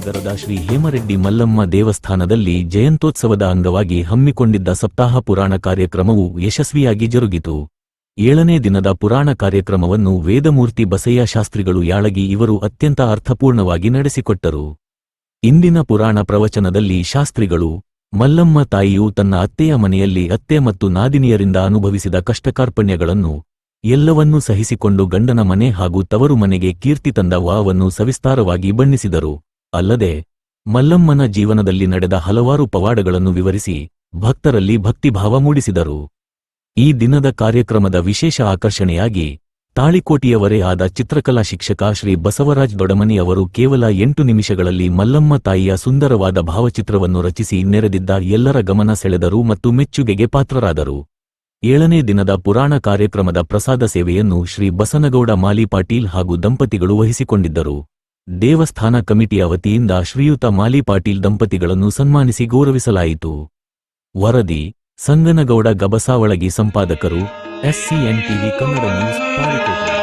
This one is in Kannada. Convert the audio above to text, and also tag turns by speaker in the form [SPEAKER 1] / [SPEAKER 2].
[SPEAKER 1] ನಗರದ ಶ್ರೀ ಹೇಮರೆಡ್ಡಿ ಮಲ್ಲಮ್ಮ ದೇವಸ್ಥಾನದಲ್ಲಿ ಜಯಂತ್ಯೋತ್ಸವದ ಅಂಗವಾಗಿ ಹಮ್ಮಿಕೊಂಡಿದ್ದ ಸಪ್ತಾಹ ಪುರಾಣ ಕಾರ್ಯಕ್ರಮವು ಯಶಸ್ವಿಯಾಗಿ ಜರುಗಿತು. 7ನೇ ದಿನದ ಪುರಾಣ ಕಾರ್ಯಕ್ರಮವನ್ನು ವೇದಮೂರ್ತಿ ಬಸಯ್ಯ ಶಾಸ್ತ್ರಿಗಳು ಯಾಳಗಿ ಇವರು ಅತ್ಯಂತ ಅರ್ಥಪೂರ್ಣವಾಗಿ ನಡೆಸಿಕೊಟ್ಟರು. ಇಂದಿನ ಪುರಾಣ ಪ್ರವಚನದಲ್ಲಿ ಶಾಸ್ತ್ರಿಗಳು, ಮಲ್ಲಮ್ಮ ತಾಯಿಯು ತನ್ನ ಅತ್ತೆಯ ಮನೆಯಲ್ಲಿ ಅತ್ತೆ ಮತ್ತು ನಾದಿನಿಯರಿಂದ ಅನುಭವಿಸಿದ ಕಷ್ಟಕಾರ್ಪಣ್ಯಗಳನ್ನು ಎಲ್ಲವನ್ನೂ ಸಹಿಸಿಕೊಂಡು ಗಂಡನ ಮನೆ ಹಾಗೂ ತವರು ಮನೆಗೆ ಕೀರ್ತಿ ತಂದ ವಾವನ್ನು ಸವಿಸ್ತಾರವಾಗಿ ಬಣ್ಣಿಸಿದರು. ಅಲ್ಲದೆ ಮಲ್ಲಮ್ಮನ ಜೀವನದಲ್ಲಿ ನಡೆದ ಹಲವಾರು ಪವಾಡಗಳನ್ನು ವಿವರಿಸಿ ಭಕ್ತರಲ್ಲಿ ಭಕ್ತಿಭಾವ ಮೂಡಿಸಿದರು. ಈ ದಿನದ ಕಾರ್ಯಕ್ರಮದ ವಿಶೇಷ ಆಕರ್ಷಣೆಯಾಗಿ ತಾಳಿಕೋಟಿಯವರೇ ಆದ ಚಿತ್ರಕಲಾ ಶಿಕ್ಷಕ ಶ್ರೀ ಬಸವರಾಜ್ ದೊಡಮನಿ ಅವರು ಕೇವಲ 8 ನಿಮಿಷಗಳಲ್ಲಿ ಮಲ್ಲಮ್ಮ ತಾಯಿಯ ಸುಂದರವಾದ ಭಾವಚಿತ್ರವನ್ನು ರಚಿಸಿ ನೆರೆದಿದ್ದ ಎಲ್ಲರ ಗಮನ ಸೆಳೆದರು ಮತ್ತು ಮೆಚ್ಚುಗೆಗೆ ಪಾತ್ರರಾದರು. 7ನೇ ದಿನದ ಪುರಾಣ ಕಾರ್ಯಕ್ರಮದ ಪ್ರಸಾದ ಸೇವೆಯನ್ನು ಶ್ರೀ ಬಸನಗೌಡ ಮಾಲಿ ಪಾಟೀಲ್ ಹಾಗೂ ದಂಪತಿಗಳು ವಹಿಸಿಕೊಂಡಿದ್ದರು. ದೇವಸ್ಥಾನ ಕಮಿಟಿಯ ವತಿಯಿಂದ ಶ್ರೀಯುತ ಮಾಲಿ ಪಾಟೀಲ್ ದಂಪತಿಗಳನ್ನು ಸನ್ಮಾನಿಸಿ ಗೌರವಿಸಲಾಯಿತು. ವರದಿ ಸಂಗನಗೌಡ ಗಬಸಾವಳಗಿ, ಸಂಪಾದಕರು SCN TV Kannada news, Talikote.